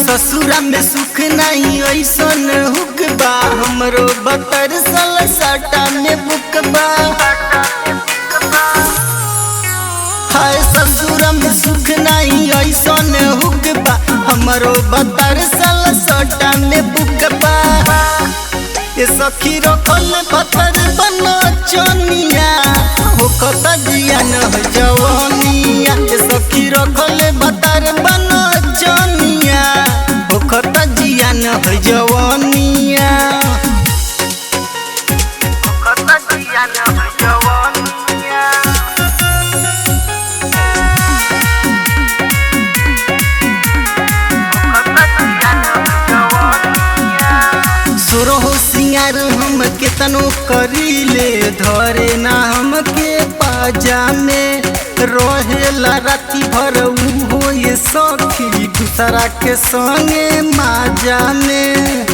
ससुरा में सुख नहीं ऐसन हुक बा, हमरो बतर सल सटा में बुक बा। हाय ससुरा में सुख नहीं ऐसन हुक बा, हमरो बतर सल सटा में बुक बा। ये सखी रखल बतर बनो चनिया, होखत जिया न जवानिया। ये सखी रखल बतर बनो चनिया, होखत जिया न जवानिया। होखत जिया न जवानिया। सुरहो सिंगार हम केतनो करीले, धरे ना हमके पाजामे। रहेला राती भर उहो ये सखी, दूसरा के संगे माजा में।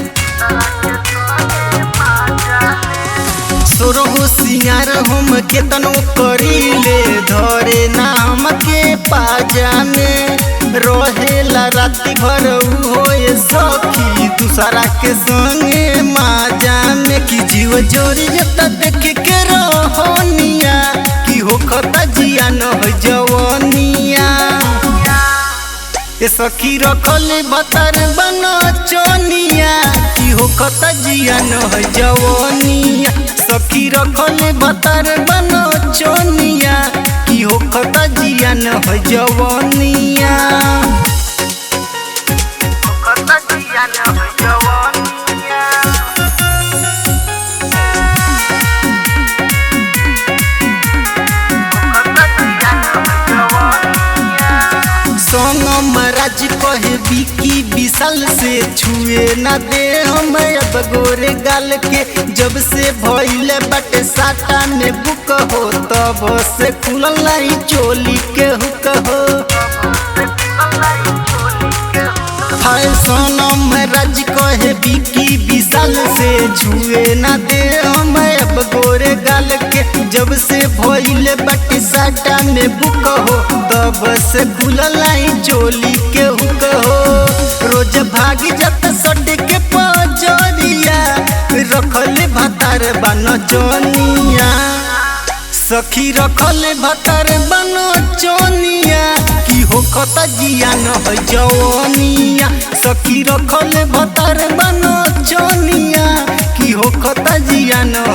सुरहो सिंगार हम केतनो करीले, धरे ना हमके पाजामे। रहेला राती भर उहो ये सखी, दूसरा के संगे माजा में। कि जीव जोरी जता देख के रहनिया, कि होखत जिया न जवानिया। ये सखी रखल बतर बनो चनिया, कि होखत जिया न जवानिया। सखी रखल बतर बनो चनिया, कि होखत जिया न जवानिया। होखत जिया न जवानिया। सोनम राज कहे बिकी विशाल से, छुए ना दे हम अब गोरे गाल के। जब से भइले बाटे साटा में बुक हो, तब से खुलल नहीं चोली के हुक हो। हाय सोनम राज कहे बिकी विशाल से, छुए ना दे हम अब गोरे गाल के। जब से भइले बाटे साटा में बुक हो, तब से खुलल नहीं चोली के हुक हो। रोज भाग जत सट के पजरिया, रखल भतार बन चनिया। सखी रखल भतार बन चनिया, कि होखत जिया न जवानिया। सखी रखल भतार बन चनिया, कि होखत जिया न